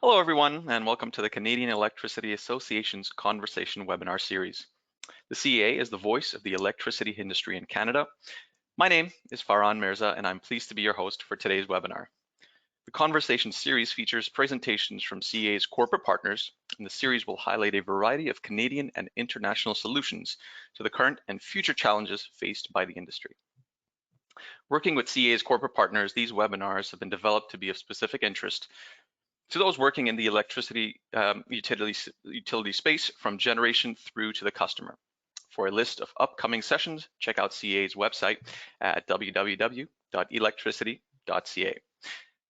Hello everyone, and welcome to the Canadian Electricity Association's Conversation webinar series. The CEA is the voice of the electricity industry in Canada. My name is Farhan Mirza, and I'm pleased to be your host for today's webinar. The Conversation series features presentations from CEA's corporate partners, and the series will highlight a variety of Canadian and international solutions to the current and future challenges faced by the industry. Working with CEA's corporate partners, these webinars have been developed to be of specific interest to those working in the electricity utility space from generation through to the customer. For a list of upcoming sessions, check out CEA's website at www.electricity.ca.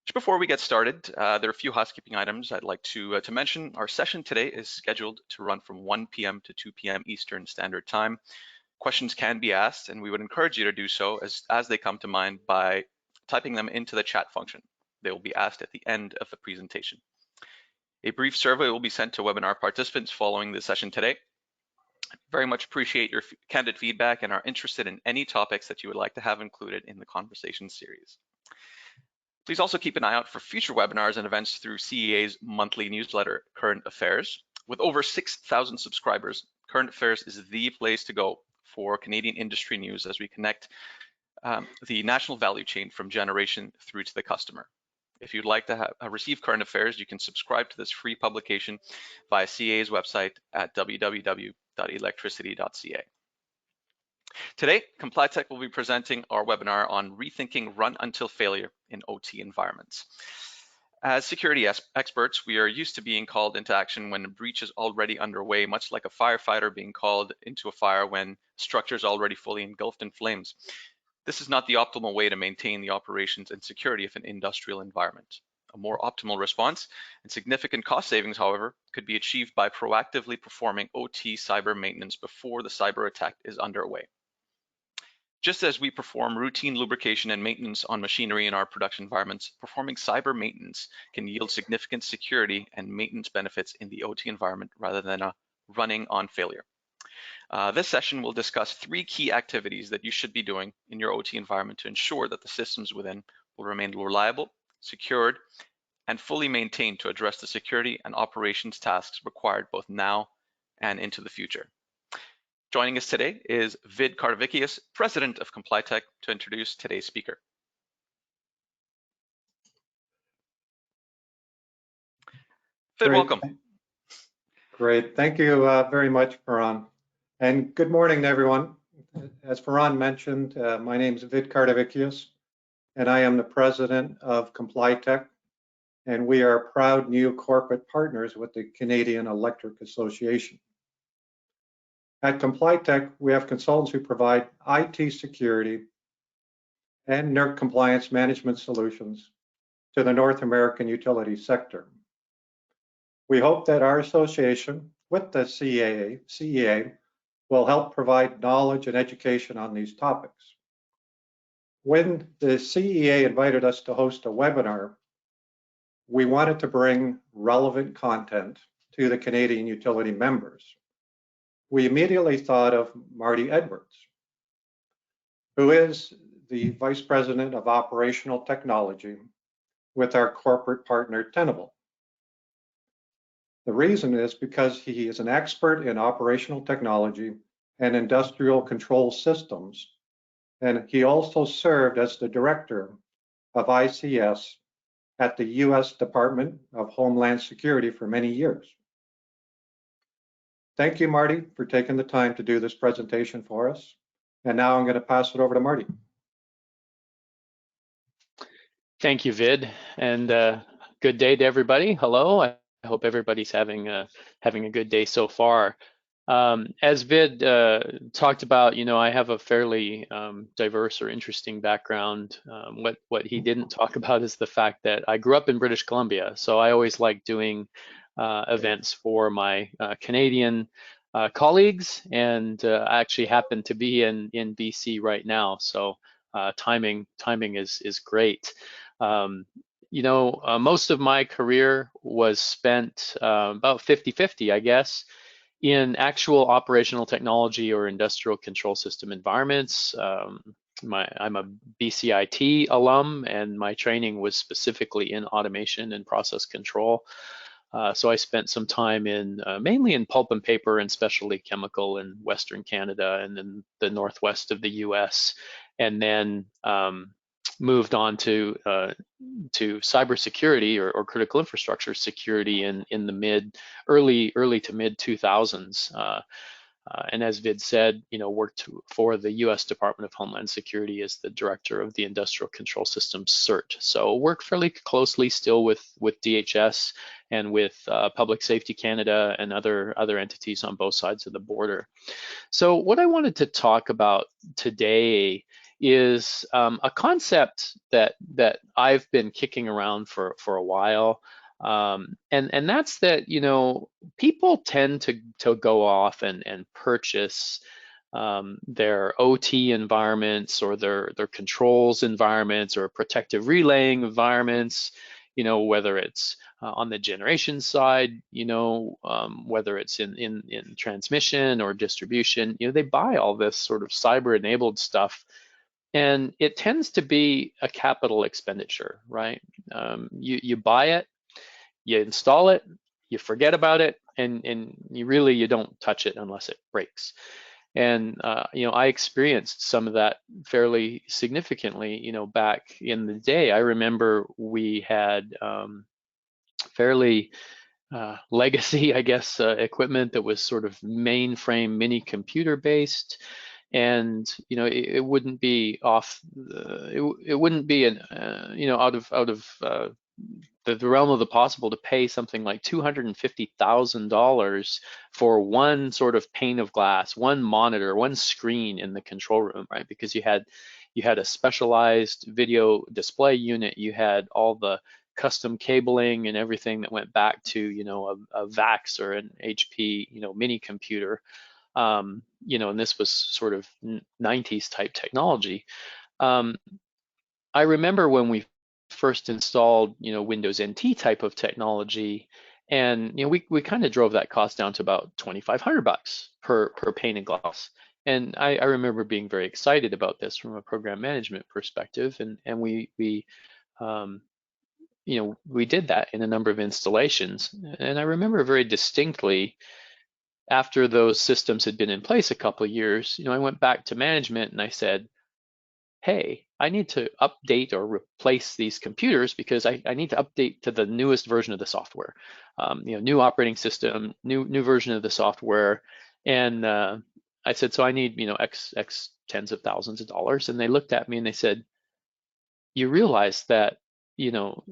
Just before we get started, there are a few housekeeping items I'd like to mention. Our session today is scheduled to run from 1 p.m. to 2 p.m. Eastern Standard Time. Questions can be asked, and we would encourage you to do so as they come to mind by typing them into the chat function. They will be asked at the end of the presentation. A brief survey will be sent to webinar participants following the session today. I very much appreciate your candid feedback and are interested in any topics that you would like to have included in the conversation series. Please also keep an eye out for future webinars and events through CEA's monthly newsletter, Current Affairs. With over 6,000 subscribers, Current Affairs is the place to go for Canadian industry news as we connect the national value chain from generation through to the customer. If you'd like to receive Current Affairs, you can subscribe to this free publication via CEA's website at www.electricity.ca. Today, ComplyTech will be presenting our webinar on rethinking run until failure in OT environments. As security experts, we are used to being called into action when a breach is already underway, much like a firefighter being called into a fire when structure is already fully engulfed in flames. This is not the optimal way to maintain the operations and security of an industrial environment. A more optimal response and significant cost savings, however, could be achieved by proactively performing OT cyber maintenance before the cyber attack is underway. Just as we perform routine lubrication and maintenance on machinery in our production environments, performing cyber maintenance can yield significant security and maintenance benefits in the OT environment rather than a running on failure. This session will discuss 3 key activities that you should be doing in your OT environment to ensure that the systems within will remain reliable, secured, and fully maintained to address the security and operations tasks required both now and into the future. Joining us today is Vid Kardavikius, President of ComplyTech, to introduce today's speaker. Vid, welcome. Great, thank you very much, Farhan. And good morning to everyone. As Farhan mentioned, my name is Vid Kardavikius, and I am the president of ComplyTech, and we are proud new corporate partners with the Canadian Electric Association. At ComplyTech, we have consultants who provide IT security and NERC compliance management solutions to the North American utility sector. We hope that our association with the CEA will help provide knowledge and education on these topics. When the CEA invited us to host a webinar, we wanted to bring relevant content to the Canadian utility members. We immediately thought of Marty Edwards, who is the Vice President of Operational Technology with our corporate partner, Tenable. The reason is because he is an expert in operational technology and industrial control systems, and he also served as the director of ICS at the U.S. Department of Homeland Security for many years. Thank you, Marty, for taking the time to do this presentation for us. And now I'm going to pass it over to Marty. Thank you, Vid, and good day to everybody. Hello. I hope everybody's having a good day so far. As Vid talked about, I have a fairly diverse or interesting background. What he didn't talk about is the fact that I grew up in British Columbia, so I always like doing events for my Canadian colleagues, and I actually happen to be in BC right now, so timing is great. Most of my career was spent about 50-50, I guess, in actual operational technology or industrial control system environments. I'm a BCIT alum, and my training was specifically in automation and process control. So I spent some time in mainly in pulp and paper and specialty chemical in Western Canada and then the northwest of the U.S. And then moved on to cybersecurity or critical infrastructure security in the early to mid 2000s. And as Vid said, worked for the U.S. Department of Homeland Security as the director of the Industrial Control Systems CERT. So work fairly closely still with DHS and with Public Safety Canada and other entities on both sides of the border. So what I wanted to talk about today is a concept that I've been kicking around for a while. And that's that, people tend to go off and purchase their OT environments or their controls environments or protective relaying environments, whether it's on the generation side, whether it's in transmission or distribution, they buy all this sort of cyber-enabled stuff, and it tends to be a capital expenditure, right? You buy it, you install it, you forget about it, and you don't touch it unless it breaks. And I experienced some of that fairly significantly, back in the day. I remember we had fairly legacy, I guess, equipment that was sort of mainframe mini computer based, and it wouldn't be it wouldn't be an out of the realm of the possible to pay something like $250,000 for one sort of pane of glass, one monitor, one screen in the control room, right? Because you had a specialized video display unit, you had all the custom cabling and everything that went back to a VAX or an HP mini computer, and this was sort of 90s type technology. I remember when we first installed, Windows NT type of technology, and we kind of drove that cost down to about $2,500 per pane of glass. And I remember being very excited about this from a program management perspective, and we did that in a number of installations. And I remember very distinctly, after those systems had been in place a couple of years, I went back to management and I said, hey, I need to update or replace these computers because I need to update to the newest version of the software, new operating system, new version of the software. And I said, so I need, X tens of thousands of dollars. And they looked at me and they said, you realize that, you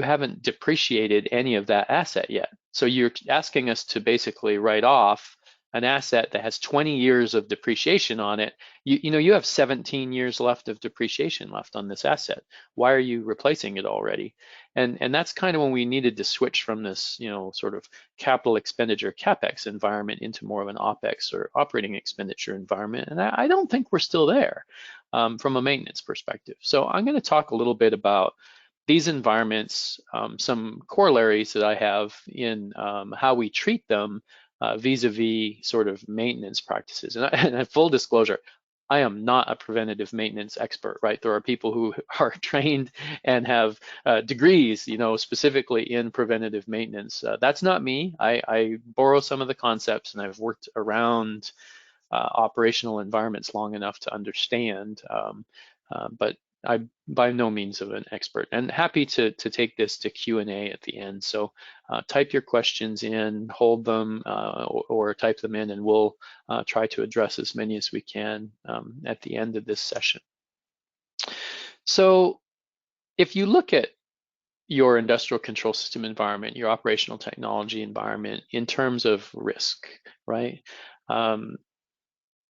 haven't depreciated any of that asset yet. So you're asking us to basically write off an asset that has 20 years of depreciation on it. You have 17 years left of depreciation left on this asset. Why are you replacing it already? And that's kind of when we needed to switch from this, sort of capital expenditure CapEx environment into more of an OpEx or operating expenditure environment. And I don't think we're still there from a maintenance perspective. So I'm going to talk a little bit about these environments, some corollaries that I have in how we treat them vis-a-vis sort of maintenance practices. And full disclosure, I am not a preventative maintenance expert, right? There are people who are trained and have degrees, specifically in preventative maintenance. That's not me. I borrow some of the concepts, and I've worked around operational environments long enough to understand, but I'm by no means of an expert, and happy to take this to Q&A at the end. So type your questions in, hold them, or type them in, and we'll try to address as many as we can at the end of this session. So if you look at your industrial control system environment, your operational technology environment in terms of risk, right?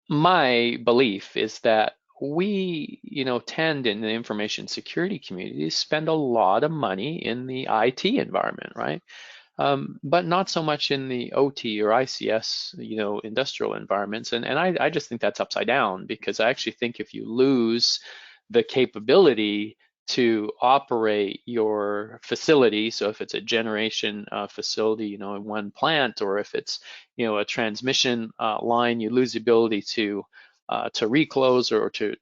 My belief is that we, tend in the information security community to spend a lot of money in the IT environment, right? But not so much in the OT or ICS, industrial environments. And I just think that's upside down, because I actually think if you lose the capability to operate your facility, so if it's a generation facility, in one plant, or if it's, a transmission line, you lose the ability to reclose or to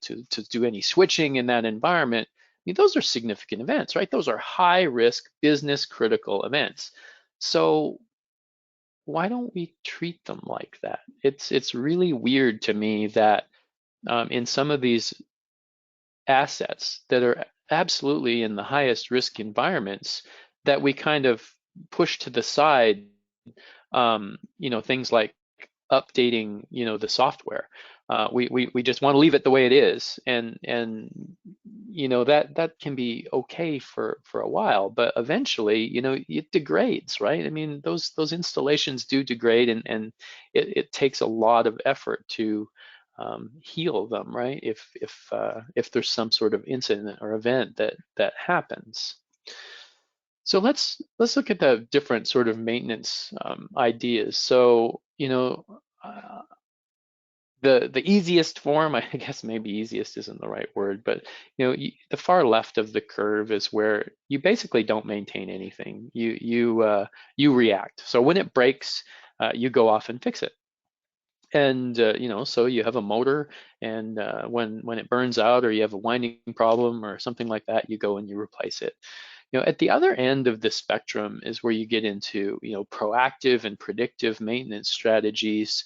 do any switching in that environment. I mean, those are significant events, right? Those are high risk business critical events. So why don't we treat them like that? It's really weird to me that in some of these assets that are absolutely in the highest risk environments that we kind of push to the side, things like updating, the software. We just want to leave it the way it is, and that can be okay for a while, but eventually, it degrades, right? I mean, those installations do degrade, and it takes a lot of effort to heal them, right? If there's some sort of incident or event that happens. So let's look at the different sort of maintenance ideas. So, uh, the easiest form, I guess maybe easiest isn't the right word, but the far left of the curve is where you basically don't maintain anything. You react. So when it breaks, you go off and fix it. And so you have a motor, and when it burns out, or you have a winding problem or something like that, you go and you replace it. At the other end of the spectrum is where you get into, proactive and predictive maintenance strategies,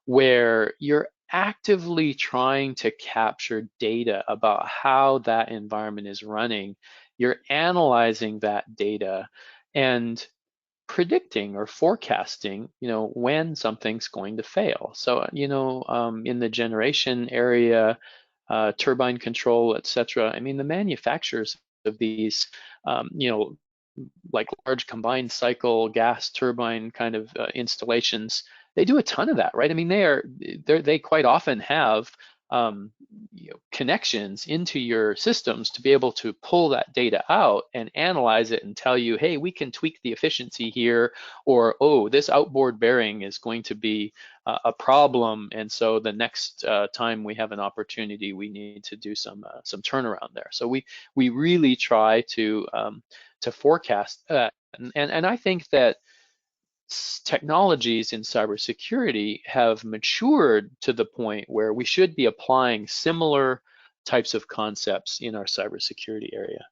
where you're actively trying to capture data about how that environment is running. You're analyzing that data and predicting or forecasting, when something's going to fail. So, in the generation area, turbine control, etc. I mean, the manufacturers of these, like large combined cycle gas turbine kind of installations, they do a ton of that, right? I mean, they quite often have um, connections into your systems to be able to pull that data out and analyze it and tell you, hey, we can tweak the efficiency here, or oh, this outboard bearing is going to be a problem, and so the next time we have an opportunity, we need to do some turnaround there. So we really try to forecast that, and I think that technologies in cybersecurity have matured to the point where we should be applying similar types of concepts in our cybersecurity area.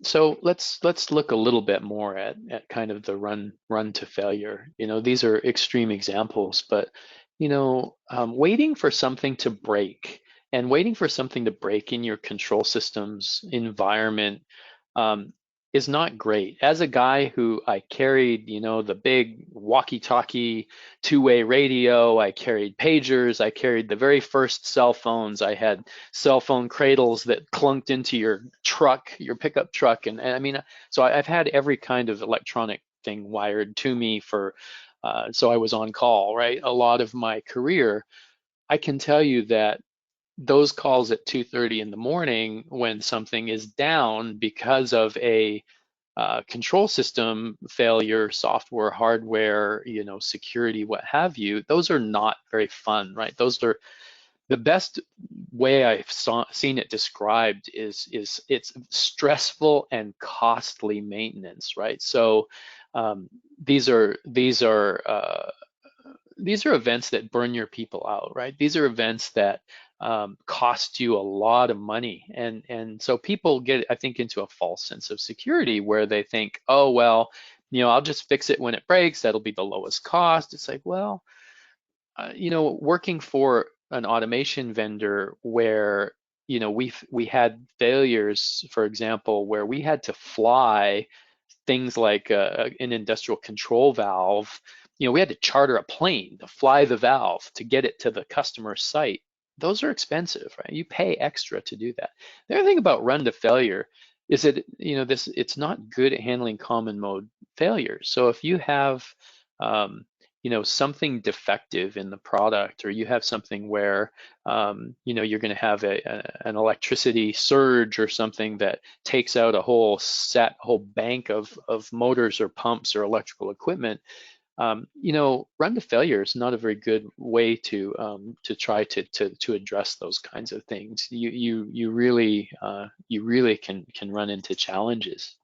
So let's look a little bit more at kind of the run to failure. These are extreme examples, but waiting for something to break, and waiting for something to break in your control systems environment um, is not great. As a guy who I carried, the big walkie-talkie two-way radio, I carried pagers, I carried the very first cell phones, I had cell phone cradles that clunked into your truck, your pickup truck, and I mean, so I've had every kind of electronic thing wired to me so I was on call, right? A lot of my career. I can tell you that those calls at 2:30 in the morning when something is down because of a control system failure, software, hardware, security, what have you, those are not very fun, right? Those are the best way I've seen it described is it's stressful and costly maintenance, right? So these are events that burn your people out, right? These are events that cost you a lot of money, and so people get, I think, into a false sense of security where they think, oh well, I'll just fix it when it breaks. That'll be the lowest cost. It's like, well, working for an automation vendor where we had failures, for example, where we had to fly things like an industrial control valve. We had to charter a plane to fly the valve to get it to the customer site. Those are expensive, right? You pay extra to do that. The other thing about run to failure is that it's not good at handling common mode failures. So if you have something defective in the product, or you have something where you're going to have an electricity surge or something that takes out a whole bank of motors or pumps or electrical equipment, run to failure is not a very good way to try to address those kinds of things. You really can run into challenges.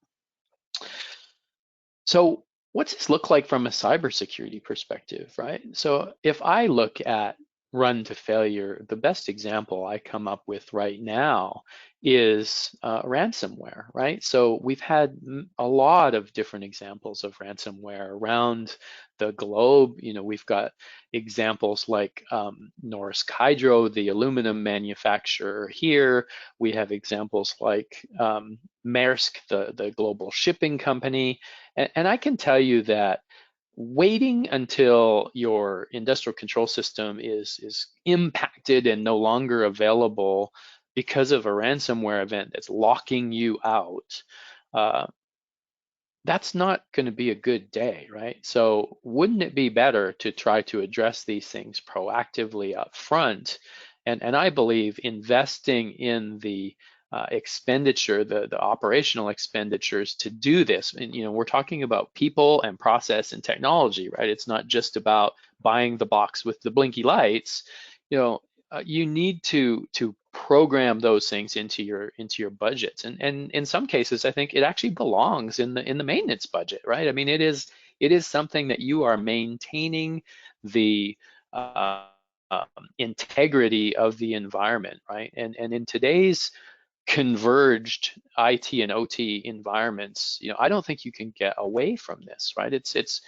So what's this look like from a cybersecurity perspective, right? So if I look at run to failure, the best example I come up with right now is ransomware, right? So we've had a lot of different examples of ransomware around the globe. You know, we've got examples like Norsk Hydro, the aluminum manufacturer here. We have examples like Maersk, the global shipping company. And I can tell you that waiting until your industrial control system is impacted and no longer available because of a ransomware event that's locking you out, uh, that's not going to be a good day, right? So wouldn't it be better to try to address these things proactively up front? And I believe investing in the expenditure, the operational expenditures to do this. And you know, we're talking about people and process and technology, right? It's not just about buying the box with the blinky lights. You know, you need to program those things into your budgets, and in some cases I think it actually belongs in the maintenance budget, right? I mean, it is something that you are maintaining the uh, integrity of the environment, right? And in today's converged IT and OT environments, you know, I don't think you can get away from this, right? It's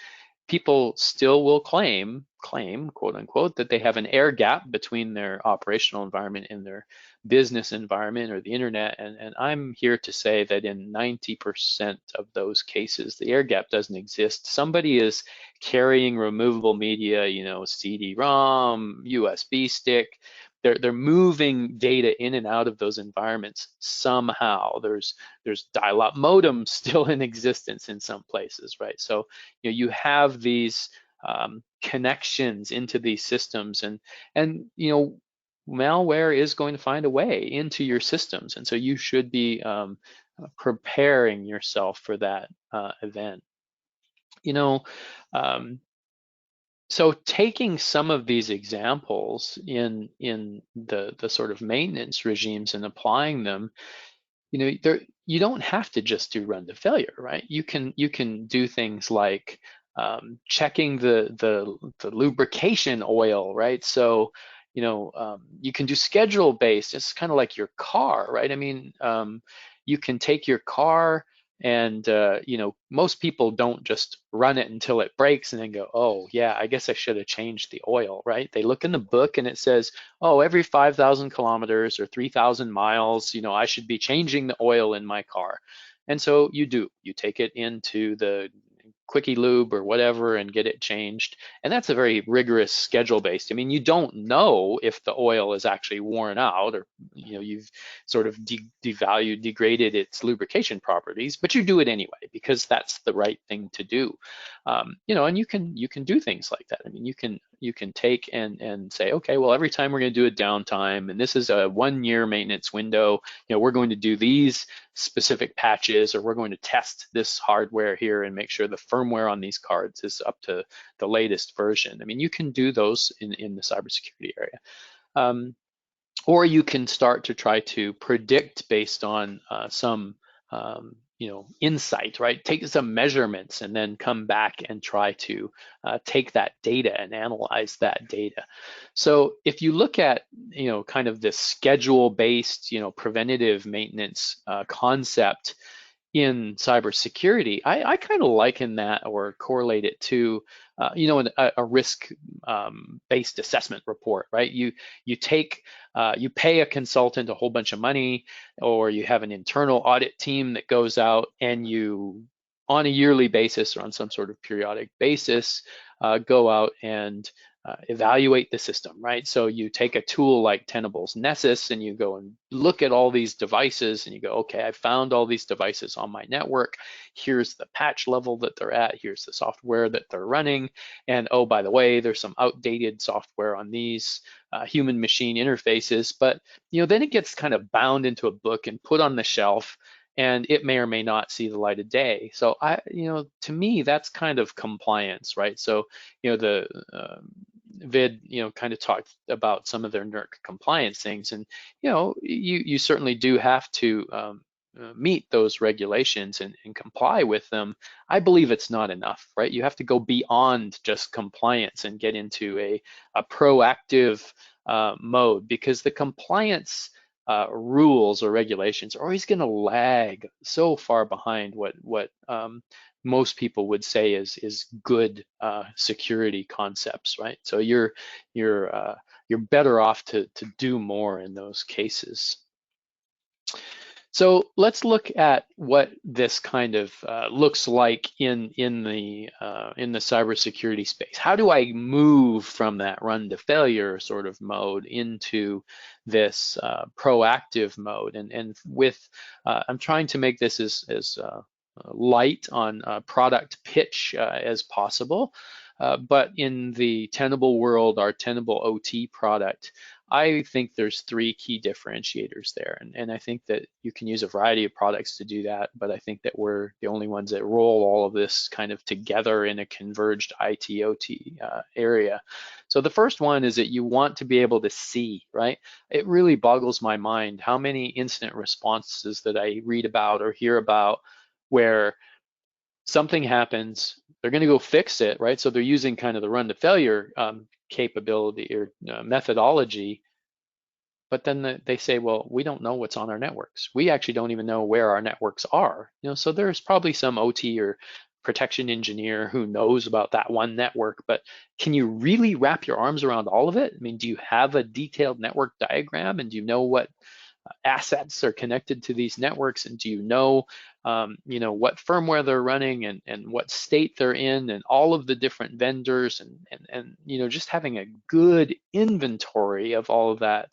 people still will claim, quote unquote, that they have an air gap between their operational environment and their business environment or the internet. And I'm here to say that in 90% of those cases, the air gap doesn't exist. Somebody is carrying removable media, you know, CD-ROM, USB stick. They're moving data in and out of those environments somehow. There's dial-up modems still in existence in some places, right? So you know, you have these connections into these systems, and you know, malware is going to find a way into your systems, and so you should be preparing yourself for that event. You know, um, so taking some of these examples in the sort of maintenance regimes and applying them, you know, you don't have to just do run to failure, right? You can do things like checking the lubrication oil, right? So, you know, you can do schedule based. It's kind of like your car, right? I mean, you can take your car and you know, most people don't just run it until it breaks and then go, oh yeah, I guess I should have changed the oil, right? They look in the book and it says, oh, every 5,000 kilometers or 3,000 miles, you know, I should be changing the oil in my car. And so you do. You take it into the quickie lube or whatever and get it changed. And that's a very rigorous schedule based. I mean, you don't know if the oil is actually worn out or, you know, you've sort of devalued, degraded its lubrication properties, but you do it anyway because that's the right thing to do. You know, and you can do things like that. I mean, you can take and say, okay, well, every time we're going to do a downtime, and this is a 1 year maintenance window, you know, we're going to do these specific patches, or we're going to test this hardware here and make sure the firmware on these cards is up to the latest version. I mean, you can do those in the cybersecurity area. Or you can start to try to predict based on some you know, insight, right? Take some measurements and then come back and try to take that data and analyze that data. So if you look at, you know, kind of this schedule-based, you know, preventative maintenance concept in cybersecurity, I kind of liken that or correlate it to, you know, a risk-based assessment report, right? You take, you pay a consultant a whole bunch of money, or you have an internal audit team that goes out and you, on a yearly basis or on some sort of periodic basis, go out and evaluate the system, right? So you take a tool like Tenable's Nessus and you go and look at all these devices and you go, okay, I found all these devices on my network. Here's the patch level that they're at. Here's the software that they're running. And oh, by the way, there's some outdated software on these human machine interfaces. But, you know, then it gets kind of bound into a book and put on the shelf, and it may or may not see the light of day. So you know, to me, that's kind of compliance, right? So, you know, the Vid, you know, kind of talked about some of their NERC compliance things, and you know, you certainly do have to meet those regulations and comply with them, I believe it's not enough, right? You have to go beyond just compliance and get into a proactive mode, because the compliance rules or regulations are always going to lag so far behind what most people would say is good security concepts, right? So you're better off to do more in those cases. So let's look at what this kind of looks like in the cybersecurity space. How do I move from that run to failure sort of mode into this proactive mode? And with I'm trying to make this as light on product pitch as possible. But in the Tenable world, our Tenable OT product, I think there's three key differentiators there. And I think that you can use a variety of products to do that, but I think that we're the only ones that roll all of this kind of together in a converged IT/OT area. So the first one is that you want to be able to see, right? It really boggles my mind how many incident responses that I read about or hear about where something happens, they're going to go fix it, right? So they're using kind of the run to failure capability or methodology, but then they say, well, we don't know what's on our networks. We actually don't even know where our networks are. So there's probably some OT or protection engineer who knows about that one network, but can you really wrap your arms around all of it? I mean, do you have a detailed network diagram, and do you know what assets are connected to these networks, and do you know what firmware they're running and what state they're in, and all of the different vendors, and just having a good inventory of all of that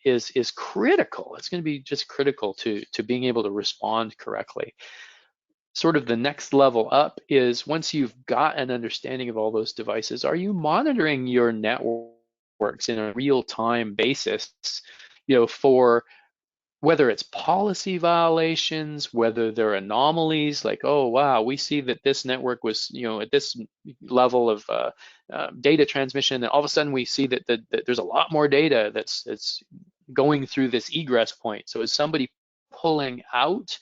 is critical. It's going to be just critical to being able to respond correctly. Sort of the next level up is, once you've got an understanding of all those devices, are you monitoring your networks in a real-time basis, for whether it's policy violations, whether there are anomalies, like, oh wow, we see that this network was at this level of data transmission, and all of a sudden we see that there's a lot more data that's going through this egress point. So is somebody pulling out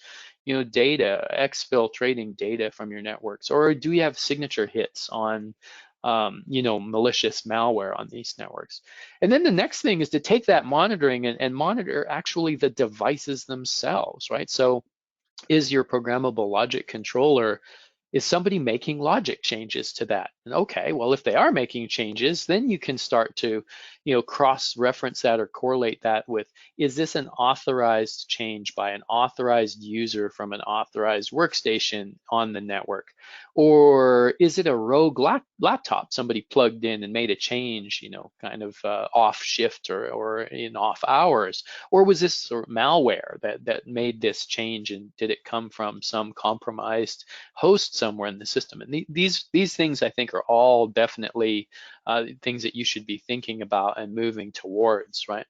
data, exfiltrating data from your networks, or do you have signature hits on malicious malware on these networks? And then the next thing is to take that monitoring and monitor actually the devices themselves, right? So is your programmable logic controller, is somebody making logic changes to that? And okay, well, if they are making changes, then you can start to, cross-reference that or correlate that with, is this an authorized change by an authorized user from an authorized workstation on the network? Or is it a rogue laptop somebody plugged in and made a change, kind of off shift or in off hours? Or was this sort of malware that made this change, and did it come from some compromised host somewhere in the system? And these things, I think, are all definitely things that you should be thinking about and moving towards, right?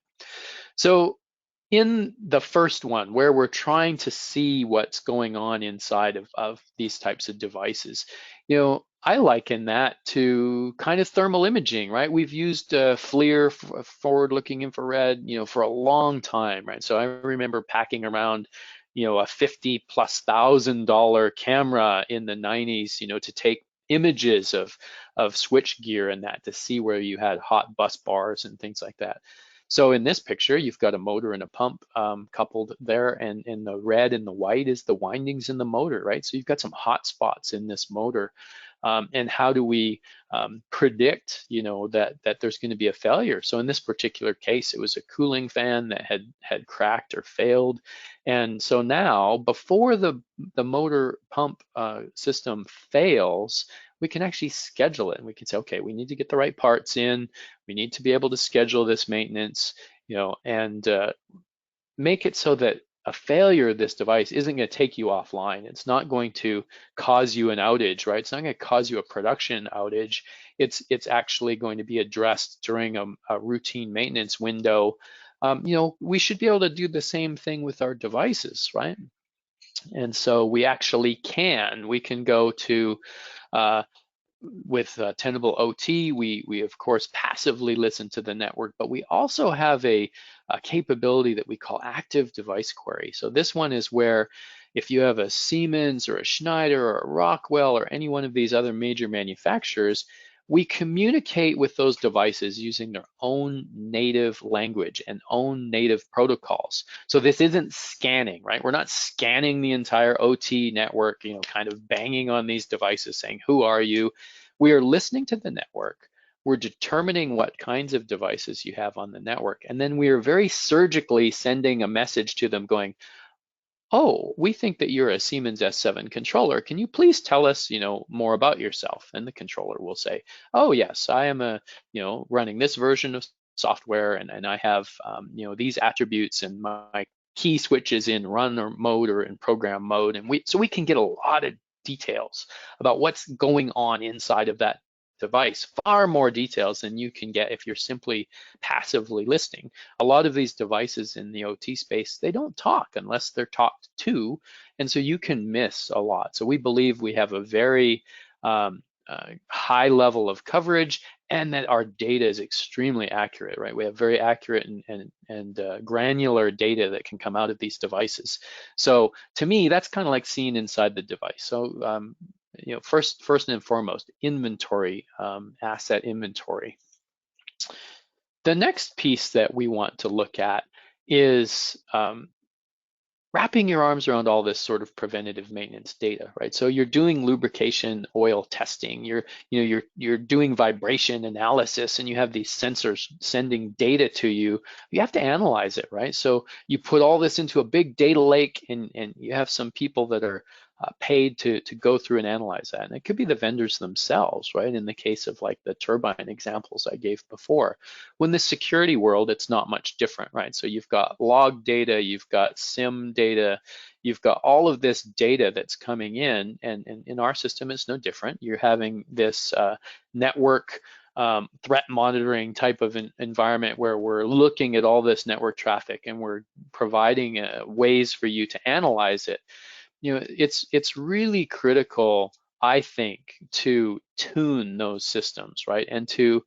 So in the first one, where we're trying to see what's going on inside of these types of devices, I liken that to kind of thermal imaging, right? We've used FLIR, forward-looking infrared, for a long time, right? So I remember packing around, a $50,000+ camera in the 90s, to take images of switch gear and that, to see where you had hot bus bars and things like that. So in this picture, you've got a motor and a pump coupled there, and in the red and the white is the windings in the motor, right? So you've got some hot spots in this motor. And how do we predict, that there's going to be a failure? So in this particular case, it was a cooling fan that had cracked or failed. And so now, before the motor pump system fails, we can actually schedule it, and we can say, okay, we need to get the right parts in, we need to be able to schedule this maintenance, and make it so that a failure of this device isn't going to take you offline. It's not going to cause you an outage, right? It's not going to cause you a production outage. It's actually going to be addressed during a routine maintenance window. We should be able to do the same thing with our devices, right? And so we actually we can go to with Tenable OT, we of course passively listen to the network, but we also have a capability that we call active device query. So this one is where if you have a Siemens or a Schneider or a Rockwell or any one of these other major manufacturers, we communicate with those devices using their own native language and own native protocols. So this isn't scanning, right? We're not scanning the entire OT network, kind of banging on these devices saying, who are you? We are listening to the network. We're determining what kinds of devices you have on the network. And then we are very surgically sending a message to them going, oh, we think that you're a Siemens S7 controller. Can you please tell us, more about yourself? And the controller will say, oh yes, I am running this version of software, and I have, these attributes, and my key switch is in run or mode or in program mode. And so we can get a lot of details about what's going on inside of that device, far more details than you can get if you're simply passively listening. A lot of these devices in the OT space, they don't talk unless they're talked to, and so you can miss a lot. So we believe we have a very high level of coverage, and that our data is extremely accurate, right? We have very accurate and granular data that can come out of these devices. So to me, that's kind of like seeing inside the device. So first and foremost, inventory, asset inventory. The next piece that we want to look at is wrapping your arms around all this sort of preventative maintenance data, right? So you're doing lubrication oil testing, you're doing vibration analysis, and you have these sensors sending data to you. You have to analyze it, right? So you put all this into a big data lake, and you have some people that are paid to go through and analyze that. And it could be the vendors themselves, right? In the case of like the turbine examples I gave before. When the security world, it's not much different, right? So you've got log data, you've got SIM data, you've got all of this data that's coming in, and in our system, it's no different. You're having this network threat monitoring type of environment where we're looking at all this network traffic, and we're providing ways for you to analyze it. It's really critical, I think, to tune those systems, right? And to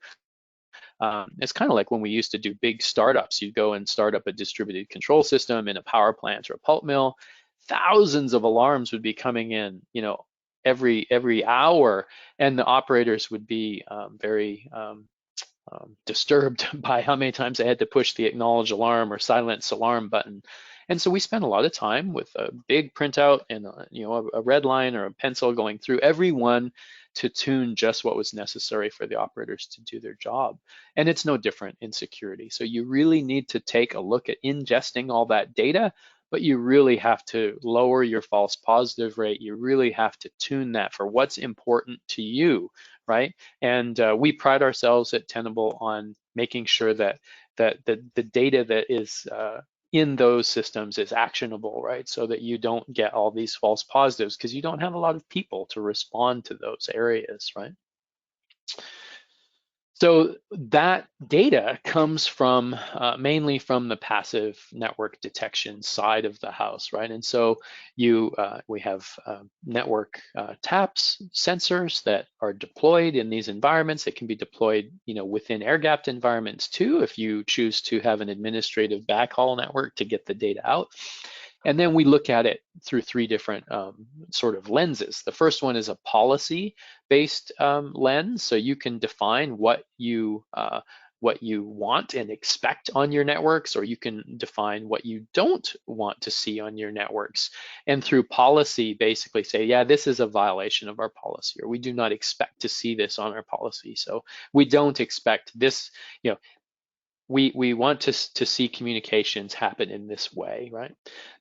it's kind of like when we used to do big startups. You'd go and start up a distributed control system in a power plant or a pulp mill. Thousands of alarms would be coming in, every hour, and the operators would be very disturbed by how many times they had to push the acknowledge alarm or silence alarm button. And so we spent a lot of time with a big printout and a red line or a pencil going through every one to tune just what was necessary for the operators to do their job. And it's no different in security. So you really need to take a look at ingesting all that data, but you really have to lower your false positive rate. You really have to tune that for what's important to you, right? And we pride ourselves at Tenable on making sure that the data that is in those systems is actionable, right? So that you don't get all these false positives, because you don't have a lot of people to respond to those areas, right? So that data comes from mainly from the passive network detection side of the house, right? And so we have network taps, sensors that are deployed in these environments. That can be deployed, within air-gapped environments too, if you choose to have an administrative backhaul network to get the data out. And then we look at it through three different sort of lenses. The first one is a policy-based lens, so you can define what you want and expect on your networks, or you can define what you don't want to see on your networks. And through policy, basically say, yeah, this is a violation of our policy, or we do not expect to see this on our policy. So we don't expect this, we want to see communications happen in this way, right?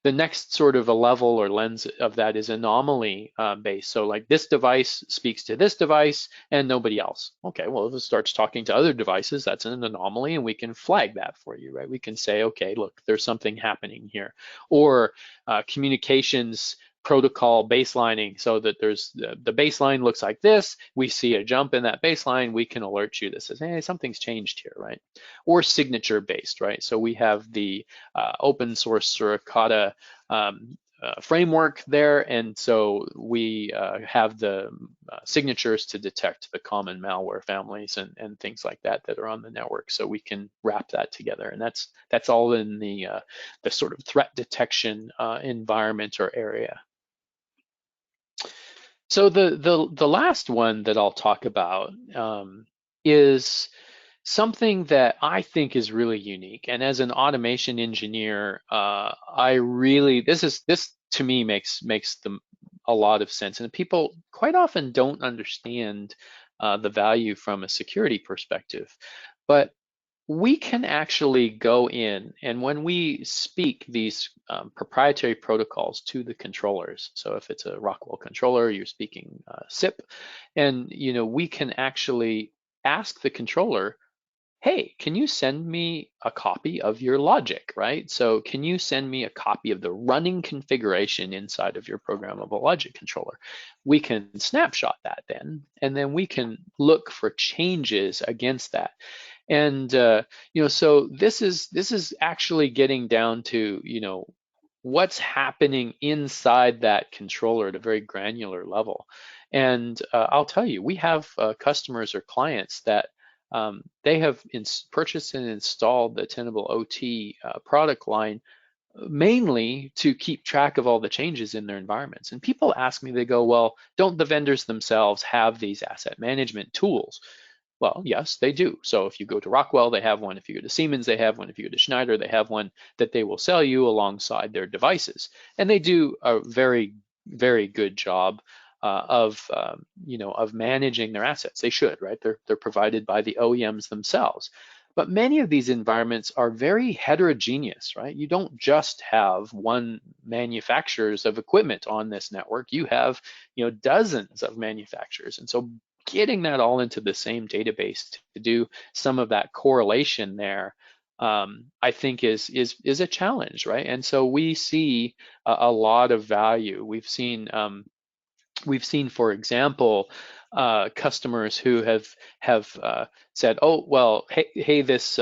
The next sort of a level or lens of that is anomaly based. So like, this device speaks to this device and nobody else. Okay, well, if it starts talking to other devices, that's an anomaly, and we can flag that for you, right? We can say, okay, look, there's something happening here. Or communications protocol baselining, so that there's the baseline looks like this, we see a jump in that baseline, we can alert you that says, hey, something's changed here, right? Or signature based, right? So we have the open source Suricata framework there, and so we have the signatures to detect the common malware families and things like that that are on the network, so we can wrap that together, and that's all in the sort of threat detection environment or area. So the last one that I'll talk about is something that I think is really unique. And as an automation engineer, I really this to me makes a lot of sense. And people quite often don't understand the value from a security perspective, but we can actually go in, and when we speak these proprietary protocols to the controllers, so if it's a Rockwell controller, you're speaking SIP, and we can actually ask the controller, hey, can you send me a copy of your logic, right? So can you send me a copy of the running configuration inside of your programmable logic controller? We can snapshot that then, and then we can look for changes against that. And so this is actually getting down to what's happening inside that controller at a very granular level. And I'll tell you, we have customers or clients that they have purchased and installed the Tenable OT product line mainly to keep track of all the changes in their environments. And people ask me, they go, well, don't the vendors themselves have these asset management tools? Well, yes, they do. So if you go to Rockwell, they have one. If you go to Siemens, they have one. If you go to Schneider, they have one that they will sell you alongside their devices. And they do a very, very good job of managing their assets. They should, right? They're provided by the OEMs themselves. But many of these environments are very heterogeneous, right? You don't just have one manufacturers of equipment on this network. You have, dozens of manufacturers. And so getting that all into the same database to do some of that correlation there, I think is a challenge, right? And so we see a lot of value. We've seen, for example, customers who have said, "Oh, well, hey, this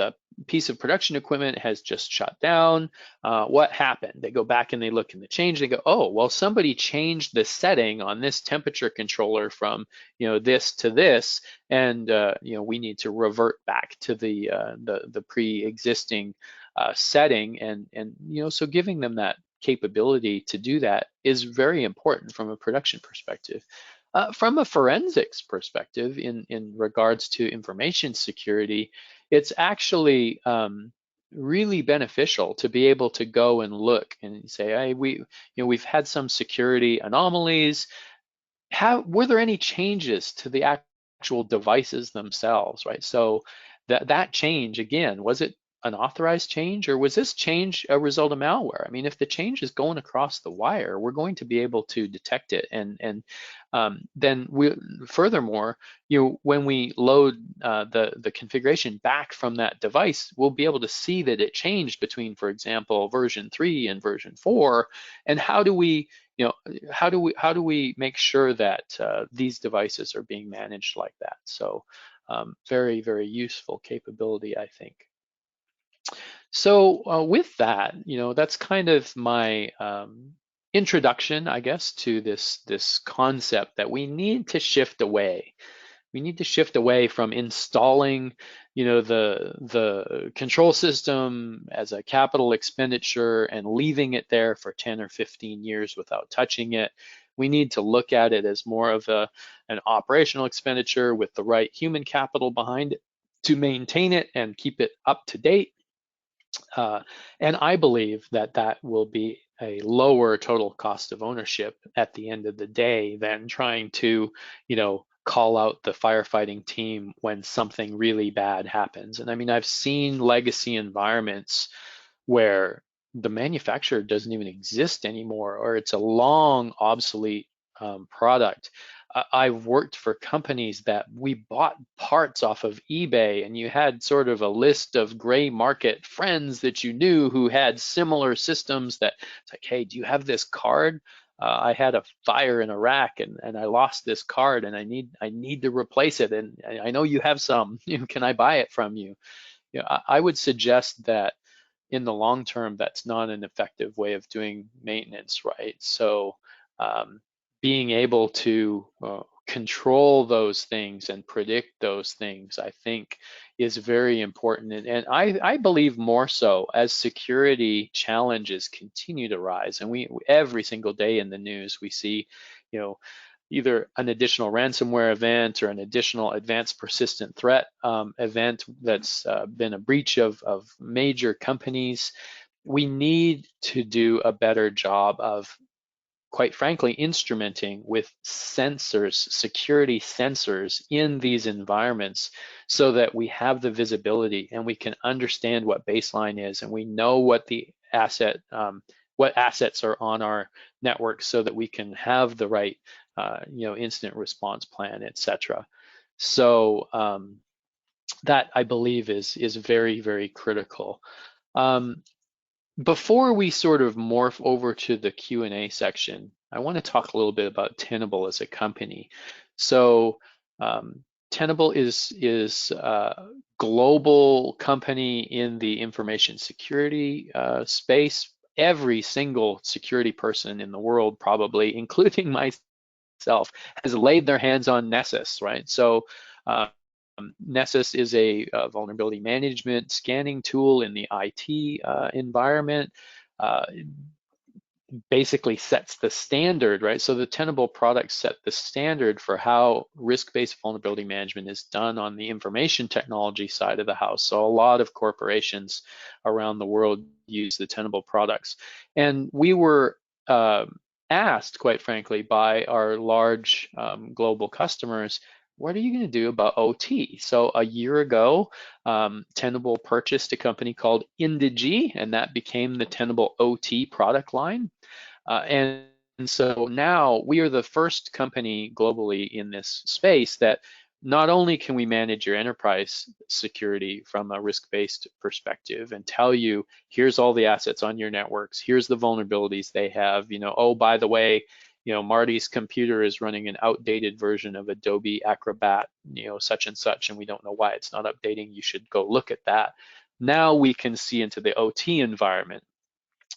piece of production equipment has just shut down. What happened?" They go back and they look in the change. They go, "Oh, well, somebody changed the setting on this temperature controller from this to this, and we need to revert back to the pre-existing setting." And so giving them that capability to do that is very important from a production perspective. From a forensics perspective, in regards to information security, it's actually really beneficial to be able to go and look and say, hey, we've had some security anomalies. Were there any changes to the actual devices themselves, right? So that change, again, was it an authorized change, or was this change a result of malware? I mean, if the change is going across the wire, we're going to be able to detect it, and then furthermore, when we load the configuration back from that device, we'll be able to see that it changed between, for example, version 3 and version 4. And how do we make sure that these devices are being managed like that? So very, very useful capability, I think. So with that, that's kind of my introduction, I guess, to this concept that we need to shift away. We need to shift away from installing, the control system as a capital expenditure and leaving it there for 10 or 15 years without touching it. We need to look at it as more of an operational expenditure with the right human capital behind it to maintain it and keep it up to date. And I believe that will be a lower total cost of ownership at the end of the day than trying to, call out the firefighting team when something really bad happens. And I mean, I've seen legacy environments where the manufacturer doesn't even exist anymore, or it's a long obsolete product. I've worked for companies that we bought parts off of eBay, and you had sort of a list of gray market friends that you knew who had similar systems that it's like, hey, do you have this card? I had a fire in Iraq and I lost this card and I need to replace it, and I know you have some. Can I buy it from you? I would suggest that in the long term, that's not an effective way of doing maintenance, right? So being able to control those things and predict those things, I think, is very important. And I believe more so as security challenges continue to rise. And we every single day in the news, we see, either an additional ransomware event or an additional advanced persistent threat event that's been a breach of major companies. We need to do a better job of, quite frankly, instrumenting with sensors, security sensors in these environments so that we have the visibility and we can understand what baseline is and we know what the what assets are on our network so that we can have the right, incident response plan, etc. So that, I believe, is very, very critical. Before we sort of morph over to the Q&A section, I want to talk a little bit about Tenable as a company. So Tenable is a global company in the information security space. Every single security person in the world, probably, including myself, has laid their hands on Nessus, right? So Nessus is a vulnerability management scanning tool in the IT environment. Basically sets the standard, right? So the Tenable products set the standard for how risk-based vulnerability management is done on the information technology side of the house. So a lot of corporations around the world use the Tenable products. And we were asked, quite frankly, by our large global customers, what are you going to do about OT? So a year ago, Tenable purchased a company called Indigi, and that became the Tenable OT product line. And so now we are the first company globally in this space that not only can we manage your enterprise security from a risk-based perspective and tell you, here's all the assets on your networks, here's the vulnerabilities they have, oh, by the way, Marty's computer is running an outdated version of Adobe Acrobat, such and such, and we don't know why it's not updating. You should go look at that. Now we can see into the OT environment.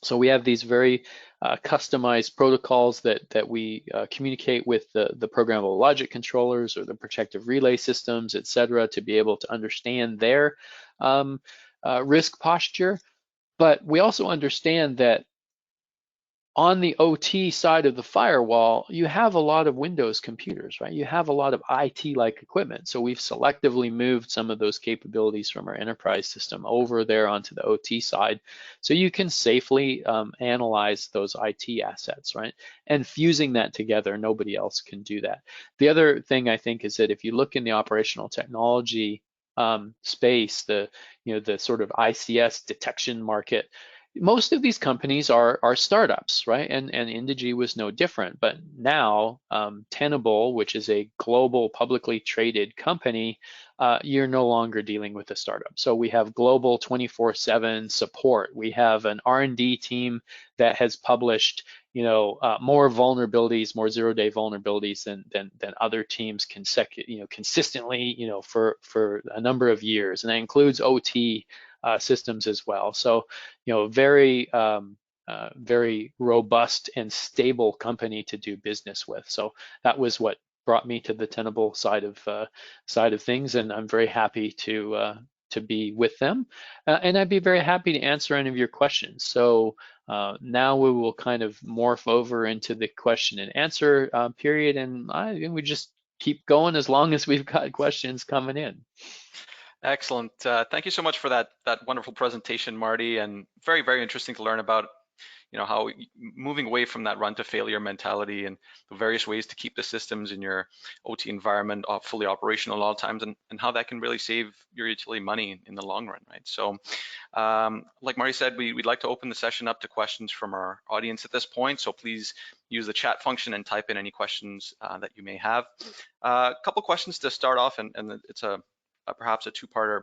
So we have these very customized protocols that we communicate with the programmable logic controllers or the protective relay systems, et cetera, to be able to understand their risk posture. But we also understand that on the OT side of the firewall, you have a lot of Windows computers, right? You have a lot of IT-like equipment. So we've selectively moved some of those capabilities from our enterprise system over there onto the OT side. So you can safely analyze those IT assets, right? And fusing that together, nobody else can do that. The other thing I think is that if you look in the operational technology space, the sort of ICS detection market, most of these companies are startups, right? And Indigi was no different. But now Tenable, which is a global publicly traded company, you're no longer dealing with a startup. So we have global 24/7 support. We have an R&D team that has published, more vulnerabilities, more zero-day vulnerabilities than other teams consistently, for a number of years, and that includes OT systems as well. So, very robust and stable company to do business with. So that was what brought me to the Tenable side of things, and I'm very happy to be with them, and I'd be very happy to answer any of your questions. So now we will kind of morph over into the question and answer period, and we just keep going as long as we've got questions coming in. Excellent. Thank you so much for that wonderful presentation, Marty, and very, very interesting to learn about, how moving away from that run to failure mentality and the various ways to keep the systems in your OT environment fully operational at all times, and how that can really save your utility money in the long run, right? So like Marty said, we'd like to open the session up to questions from our audience at this point. So please use the chat function and type in any questions that you may have. A couple questions to start off, and it's perhaps a two-parter.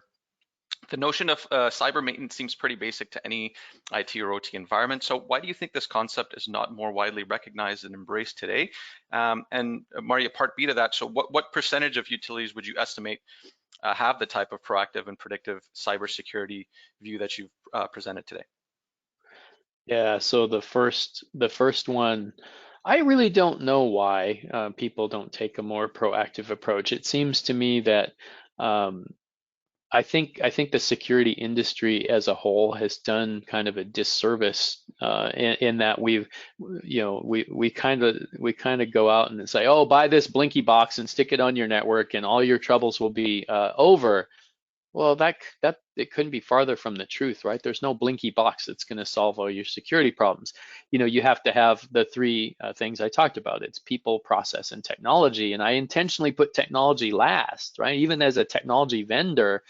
The notion of cyber maintenance seems pretty basic to any IT or OT environment. So why do you think this concept is not more widely recognized and embraced today? And Marty, a part B to that, so what percentage of utilities would you estimate have the type of proactive and predictive cybersecurity view that you've presented today? Yeah, so the first one, I really don't know why people don't take a more proactive approach. It seems to me that um, I think the security industry as a whole has done kind of a disservice in that we kind of go out and say, oh, buy this Blinky box and stick it on your network, and all your troubles will be over. Well, that it couldn't be farther from the truth, right? There's no blinky box that's going to solve all your security problems. You have to have the three things I talked about. It's people, process, and technology. And I intentionally put technology last, right? Even as a technology vendor,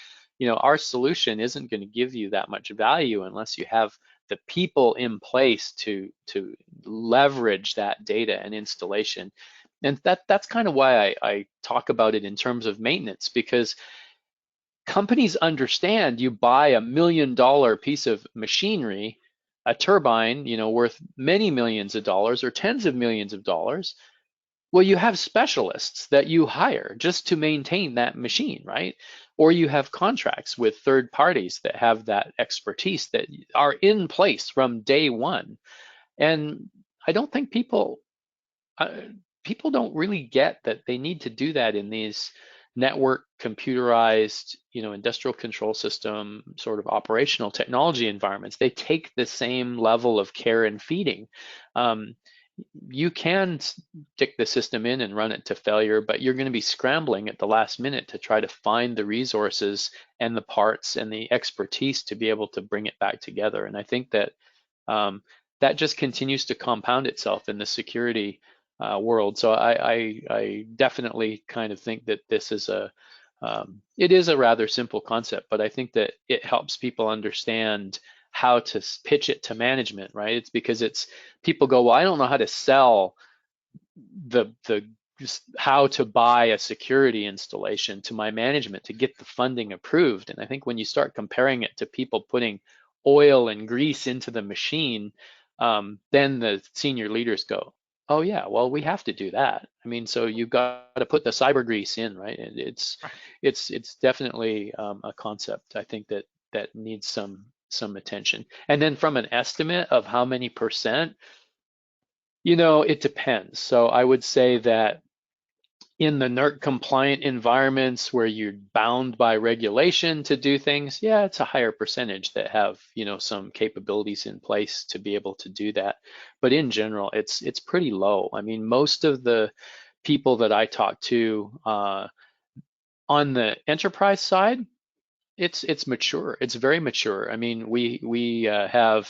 our solution isn't going to give you that much value unless you have the people in place to leverage that data and installation. And that's kind of why I talk about it in terms of maintenance, because companies understand you buy $1 million piece of machinery, a turbine, worth many millions of dollars or tens of millions of dollars. Well, you have specialists that you hire just to maintain that machine, right? Or you have contracts with third parties that have that expertise that are in place from day one. And I don't think uh, people don't really get that they need to do that in these network computerized, industrial control system sort of operational technology environments. They take the same level of care and feeding. Um, you can stick the system in and run it to failure, but you're going to be scrambling at the last minute to try to find the resources and the parts and the expertise to be able to bring it back together. And I think that um, that just continues to compound itself in the security world. So I definitely kind of think that this is it is a rather simple concept, but I think that it helps people understand how to pitch it to management, right? It's because people go, well, I don't know how to sell the how to buy a security installation to my management to get the funding approved. And I think when you start comparing it to people putting oil and grease into the machine, then the senior leaders go, oh yeah, well, we have to do that. I mean, so you've got to put the cyber grease in, right? And it's definitely a concept I think that needs some attention. And then from an estimate of how many percent, it depends. So I would say that in the NERC compliant environments where you're bound by regulation to do things, yeah, it's a higher percentage that have, some capabilities in place to be able to do that. But in general, it's pretty low. I mean, most of the people that I talk to on the enterprise side, it's mature. It's very mature. I mean, we have,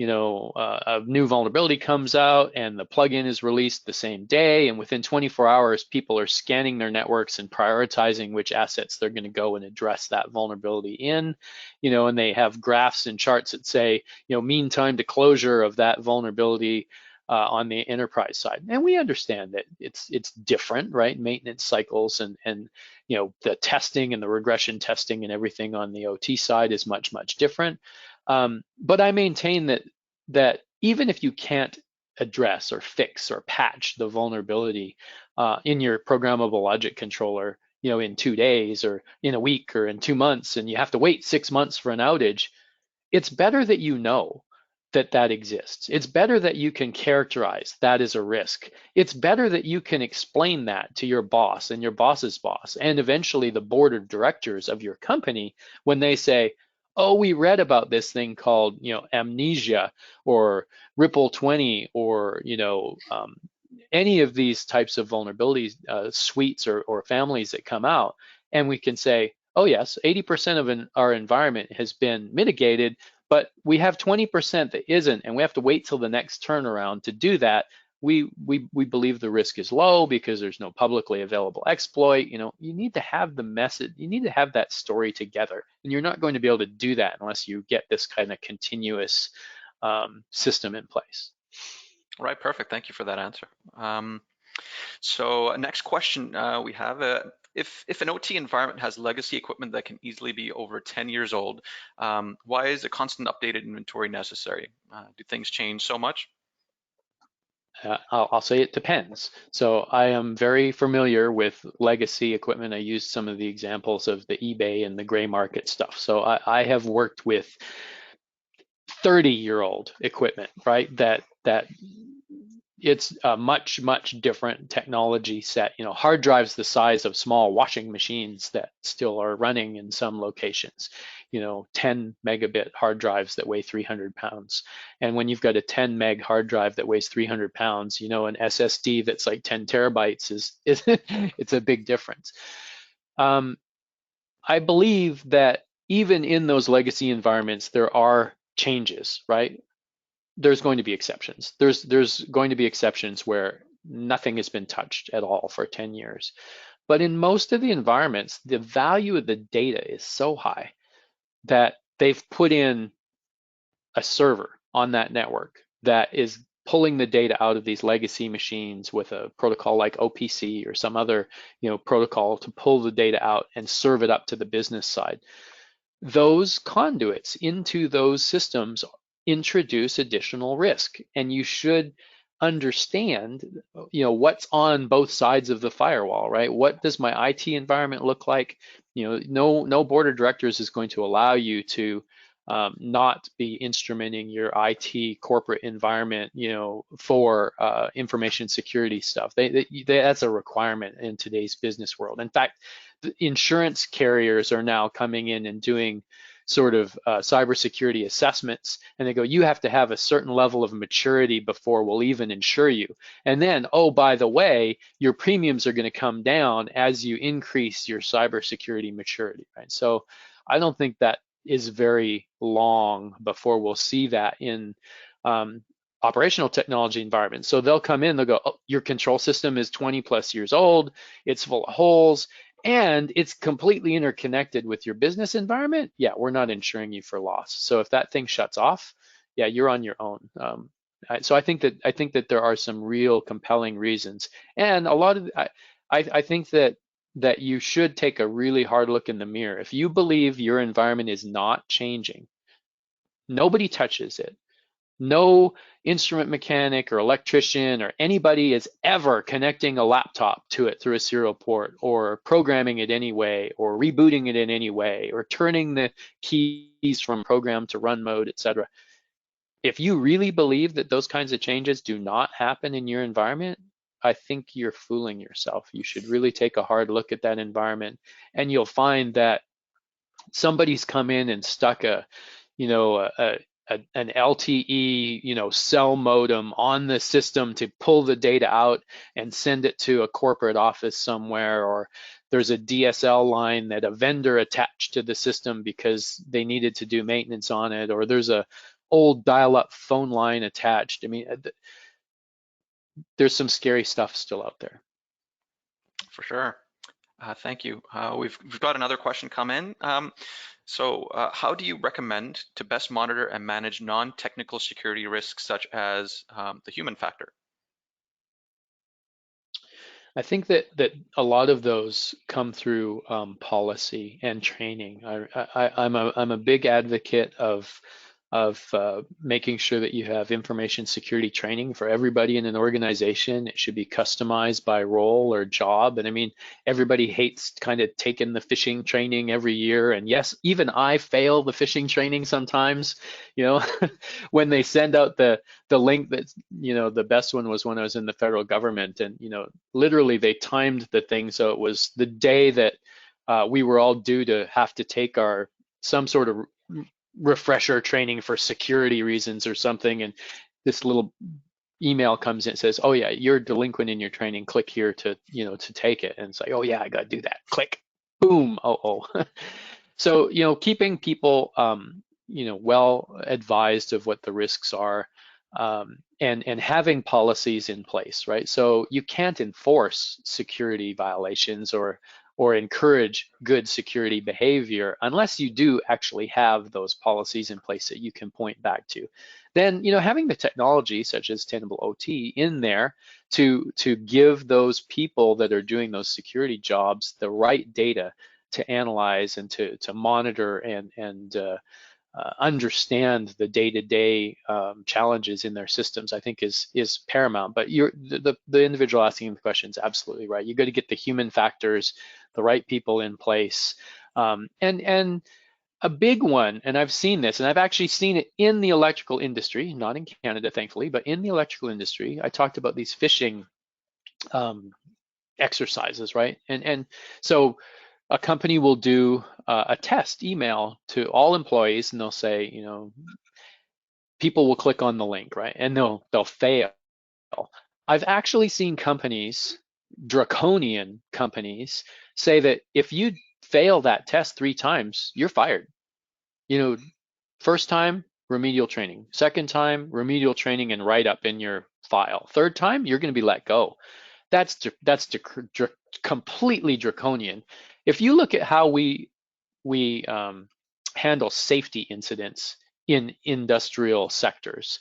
a new vulnerability comes out and the plugin is released the same day, and within 24 hours, people are scanning their networks and prioritizing which assets they're going to go and address that vulnerability in, and they have graphs and charts that say, mean time to closure of that vulnerability on the enterprise side. And we understand that it's different, right? Maintenance cycles and the testing and the regression testing and everything on the OT side is much different. But I maintain that even if you can't address or fix or patch the vulnerability in your programmable logic controller, in 2 days or in a week or in 2 months, and you have to wait 6 months for an outage, it's better that you know that exists. It's better that you can characterize that as a risk. It's better that you can explain that to your boss and your boss's boss and eventually the board of directors of your company when they say, oh, we read about this thing called, amnesia or Ripple 20 or, any of these types of vulnerabilities suites or families that come out. And we can say, oh yes, 80% of our environment has been mitigated, but we have 20% that isn't, and we have to wait till the next turnaround to do that. We believe the risk is low because there's no publicly available exploit. You need to have the message, you need to have that story together, and you're not going to be able to do that unless you get this kind of continuous system in place. All right, perfect. Thank you for that answer. So next question we have, if an OT environment has legacy equipment that can easily be over 10 years old, why is a constant updated inventory necessary? Do things change so much? I'll say it depends. So I am very familiar with legacy equipment. I used some of the examples of the eBay and the gray market stuff. So I have worked with 30-year-old equipment, right? That it's a much different technology set. You know, hard drives the size of small washing machines that still are running in some locations. You know, 10 megabit hard drives that weigh 300 pounds. And when you've got a 10 meg hard drive that weighs 300 pounds, you know, an SSD that's like 10 terabytes is it's a big difference. I believe that even in those legacy environments, there are changes, right? There's going to be exceptions. There's going to be exceptions where nothing has been touched at all for 10 years. But in most of the environments, the value of the data is so high that they've put in a server on that network that is pulling the data out of these legacy machines with a protocol like OPC or some other, you know, protocol to pull the data out and serve it up to the business side. Those conduits into those systems introduce additional risk, and you should understand, you know, what's on both sides of the firewall, right? What does my IT environment look like? You know, no board of directors is going to allow you to not be instrumenting your IT corporate environment, you know, for information security stuff. That's a requirement in today's business world. In fact, the insurance carriers are now coming in and doing sort of cybersecurity assessments, and they go, you have to have a certain level of maturity before we'll even insure you. And then, oh, by the way, your premiums are going to come down as you increase your cybersecurity maturity, right? So I don't think that is very long before we'll see that in operational technology environments. So they'll come in, they'll go, oh, your control system is 20 plus years old, it's full of holes, and it's completely interconnected with your business environment. Yeah, we're not insuring you for loss. So if that thing shuts off, yeah, you're on your own. So I think that there are some real compelling reasons, and a lot of I think that you should take a really hard look in the mirror. If you believe your environment is not changing, nobody touches it. No instrument mechanic or electrician or anybody is ever connecting a laptop to it through a serial port or programming it anyway or rebooting it in any way or turning the keys from program to run mode, etc. If you really believe that those kinds of changes do not happen in your environment, I think you're fooling yourself. You should really take a hard look at that environment, and you'll find that somebody's come in and stuck an LTE, you know, cell modem on the system to pull the data out and send it to a corporate office somewhere, or there's a DSL line that a vendor attached to the system because they needed to do maintenance on it, or there's a old dial-up phone line attached. I mean, there's some scary stuff still out there. For sure. Thank you. We've got another question come in. How do you recommend to best monitor and manage non-technical security risks such as the human factor? I think that a lot of those come through policy and training. I'm a big advocate of making sure that you have information security training for everybody in an organization. It should be customized by role or job. And I mean, everybody hates kind of taking the phishing training every year. And yes, even I fail the phishing training sometimes. You know, when they send out the link that's, you know, the best one was when I was in the federal government, and, you know, literally they timed the thing so it was the day that we were all due to have to take some sort of refresher training for security reasons or something, and this little email comes in and says, oh yeah, you're delinquent in your training, click here to, you know, to take it. And it's like, oh yeah, I got to do that, click, boom, oh. So, you know, keeping people you know, well advised of what the risks are, and having policies in place, right? So you can't enforce security violations or encourage good security behavior unless you do actually have those policies in place that you can point back to. Then, you know, having the technology such as Tenable OT in there to give those people that are doing those security jobs the right data to analyze and to monitor and understand the day-to-day challenges in their systems, I think is paramount. But the individual asking the question is absolutely right. You got to get the human factors, the right people in place, and a big one, and I've seen this, and I've actually seen it in the electrical industry, not in Canada, thankfully, but in the electrical industry. I talked about these phishing exercises, right? And so a company will do a test email to all employees, and they'll say, people will click on the link, right? And they'll fail. I've actually seen companies, draconian companies, say that if you fail that test 3 times, you're fired. First time, remedial training. Second time, remedial training and write up in your file. Third time, you're going to be let go. That's completely draconian. If you look at how we handle safety incidents in industrial sectors,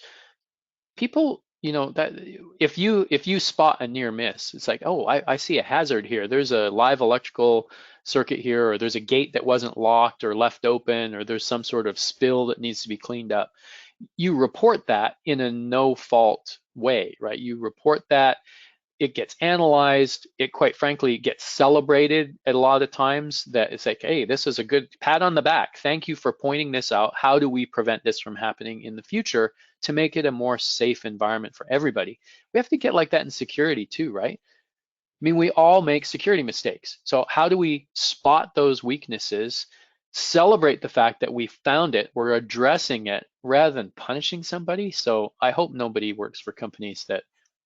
people, that if you spot a near miss, it's like, oh, I see a hazard here. There's a live electrical circuit here, or there's a gate that wasn't locked or left open, or there's some sort of spill that needs to be cleaned up. You report that in a no fault way, right? You report that, it gets analyzed, it quite frankly gets celebrated a lot of times, that it's like, hey, this is a good pat on the back. Thank you for pointing this out. How do we prevent this from happening in the future to make it a more safe environment for everybody? We have to get like that in security too, right? I mean, we all make security mistakes. So how do we spot those weaknesses, celebrate the fact that we found it, we're addressing it rather than punishing somebody? So I hope nobody works for companies that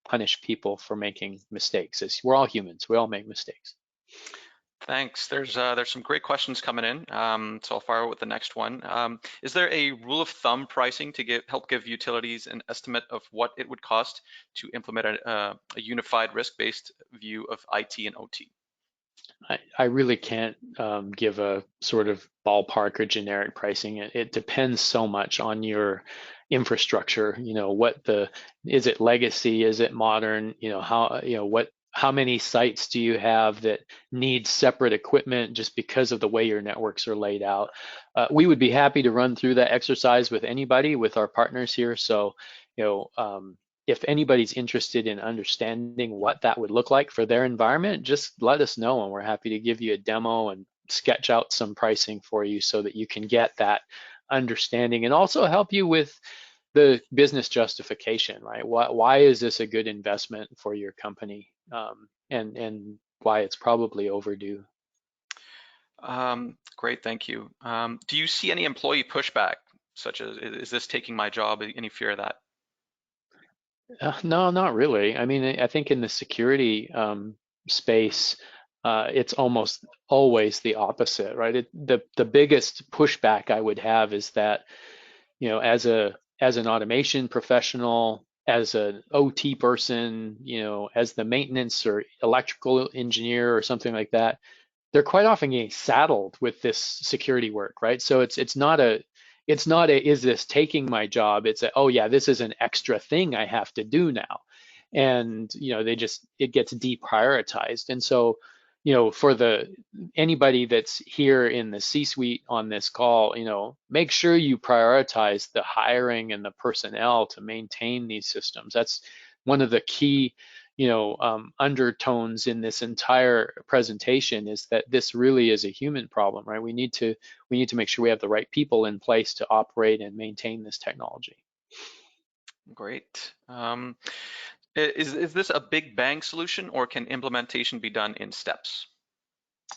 punish people for making mistakes. We're all humans. We all make mistakes. Thanks. There's some great questions coming in, so I'll fire with the next one. Is there a rule of thumb pricing to help give utilities an estimate of what it would cost to implement a unified risk-based view of IT and OT? I really can't give a sort of ballpark or generic pricing. It depends so much on your infrastructure. Is it legacy? Is it modern? How many sites do you have that need separate equipment just because of the way your networks are laid out? We would be happy to run through that exercise with anybody, with our partners here. So, if anybody's interested in understanding what that would look like for their environment, just let us know, and we're happy to give you a demo and sketch out some pricing for you so that you can get that understanding, and also help you with the business justification, right? Why is this a good investment for your company, and why it's probably overdue. Great, thank you. Do you see any employee pushback, such as, is this taking my job? Any fear of that? No, not really. I mean, I think in the security space, it's almost always the opposite, right? The biggest pushback I would have is that, as an automation professional, as an OT person, as the maintenance or electrical engineer or something like that, they're quite often getting saddled with this security work, right? So it's not a is this taking my job? It's a, oh yeah, this is an extra thing I have to do now. And it gets deprioritized. And so, for anybody that's here in the C-suite on this call, make sure you prioritize the hiring and the personnel to maintain these systems. That's one of the key undertones in this entire presentation, is that this really is a human problem, right? We need to make sure we have the right people in place to operate and maintain this technology. Great. Is this a big bang solution, or can implementation be done in steps?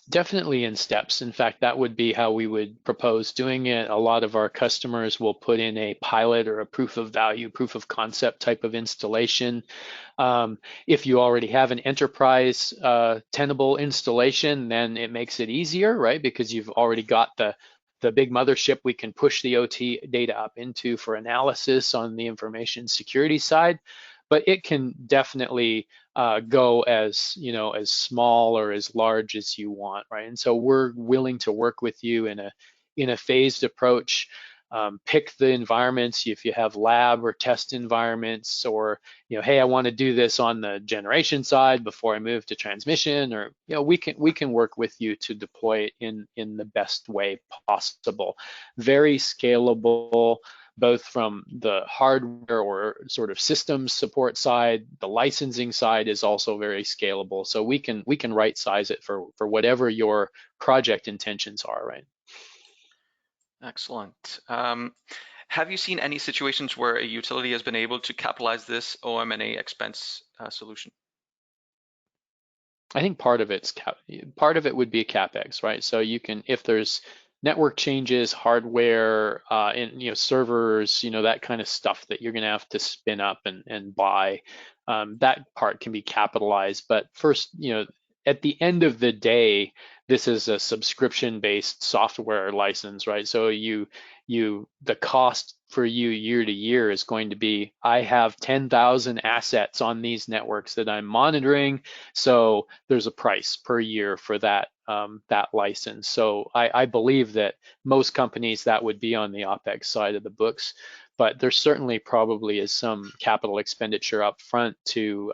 Definitely in steps. In fact, that would be how we would propose doing it. A lot of our customers will put in a pilot or a proof of value, proof of concept type of installation. If you already have an enterprise tenable installation, then it makes it easier, right? Because you've already got the big mothership we can push the OT data up into for analysis on the information security side. But it can definitely go as as small or as large as you want, right? And so we're willing to work with you in a phased approach. pick the environments if you have lab or test environments, or hey, I want to do this on the generation side before I move to transmission, or we can work with you to deploy it in the best way possible. Very scalable, both from the hardware or sort of systems support side. The licensing side is also very scalable, so we can right size it for whatever your project intentions are, right? Excellent. Have you seen any situations where a utility has been able to capitalize this OM&A expense solution? I think part of it would be CapEx, right? So you can, if there's network changes, hardware, and servers, that kind of stuff that you're going to have to spin up and buy, that part can be capitalized. But first, at the end of the day, this is a subscription-based software license, right? So the cost for you year to year is going to be, I have 10,000 assets on these networks that I'm monitoring, so there's a price per year for that license. So I believe that most companies that would be on the OpEx side of the books, but there certainly probably is some capital expenditure up front to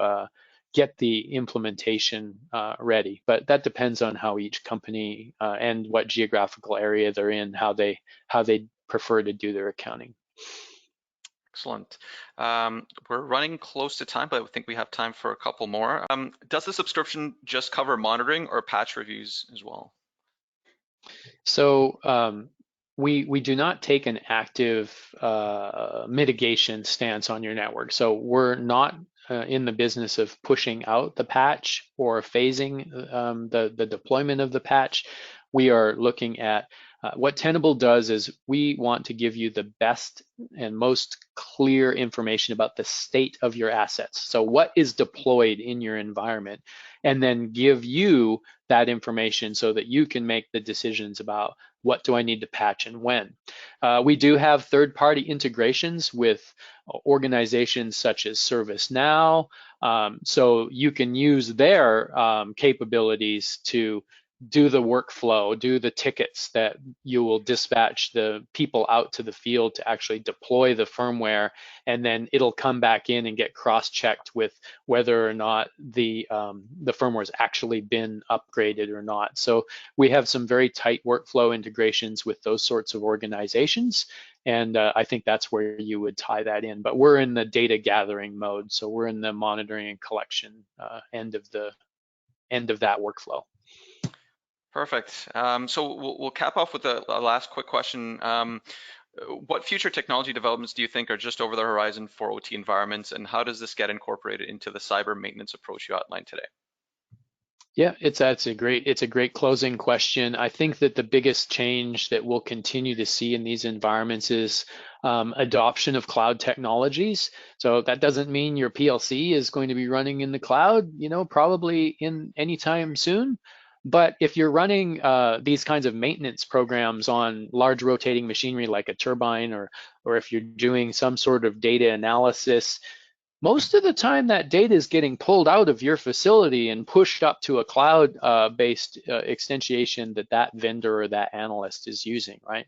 get the implementation ready. But that depends on how each company and what geographical area they're in, how they prefer to do their accounting. Excellent. We're running close to time, but I think we have time for a couple more. Does the subscription just cover monitoring or patch reviews as well? So we do not take an active mitigation stance on your network. So we're not in the business of pushing out the patch or phasing the deployment of the patch. We are looking at what Tenable does is we want to give you the best and most clear information about the state of your assets. So what is deployed in your environment, and then give you that information so that you can make the decisions about what do I need to patch and when. We do have third-party integrations with organizations such as ServiceNow, so you can use their capabilities to do the workflow, do the tickets that you will dispatch the people out to the field to actually deploy the firmware, and then it'll come back in and get cross-checked with whether or not the firmware's actually been upgraded or not. So we have some very tight workflow integrations with those sorts of organizations, and I think that's where you would tie that in. But we're in the data gathering mode, so we're in the monitoring and collection end of that workflow. Perfect. So we'll cap off with a last quick question. What future technology developments do you think are just over the horizon for OT environments, and how does this get incorporated into the cyber maintenance approach you outlined today? Yeah, it's a great closing question. I think that the biggest change that we'll continue to see in these environments is adoption of cloud technologies. So that doesn't mean your PLC is going to be running in the cloud, probably in anytime soon. But if you're running these kinds of maintenance programs on large rotating machinery like a turbine, or if you're doing some sort of data analysis, most of the time that data is getting pulled out of your facility and pushed up to a cloud-based extension that vendor or that analyst is using, right?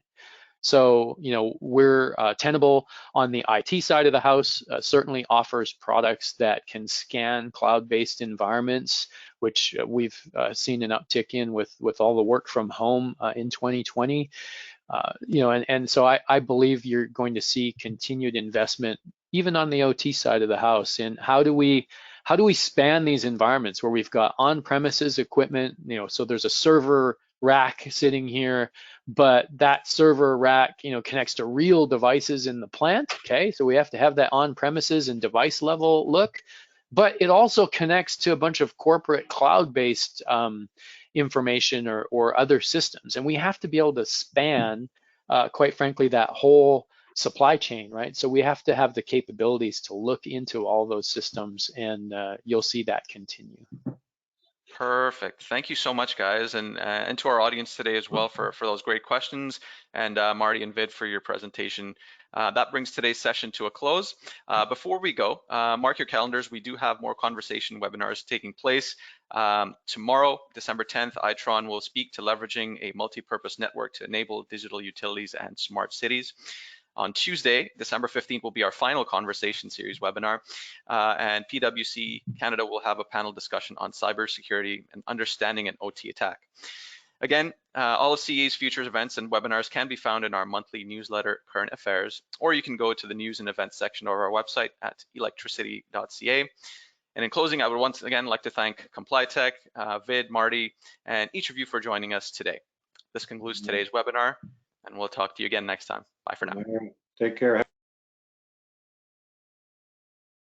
So, we're Tenable on the IT side of the house certainly offers products that can scan cloud-based environments, which we've seen an uptick in with all the work from home in 2020. And so I believe you're going to see continued investment even on the OT side of the house in how do we span these environments where we've got on-premises equipment, so there's a server rack sitting here, but that server rack, connects to real devices in the plant, okay? So we have to have that on-premises and device level look, but it also connects to a bunch of corporate cloud-based information or other systems. And we have to be able to span, quite frankly, that whole supply chain, right? So we have to have the capabilities to look into all those systems, and you'll see that continue. Perfect. Thank you so much, guys, and to our audience today as well for those great questions, and Marty and Vid for your presentation. That brings today's session to a close. Before we go, mark your calendars. We do have more conversation webinars taking place. Tomorrow, December 10th, Itron will speak to leveraging a multi-purpose network to enable digital utilities and smart cities. On Tuesday, December 15th, will be our final conversation series webinar, and PwC Canada will have a panel discussion on cybersecurity and understanding an OT attack. Again, all of CEA's futures events and webinars can be found in our monthly newsletter, Current Affairs, or you can go to the news and events section of our website at electricity.ca. And in closing, I would once again like to thank ComplyTech, Vid, Marty, and each of you for joining us today. This concludes today's webinar, and we'll talk to you again next time. Bye for now. Take care.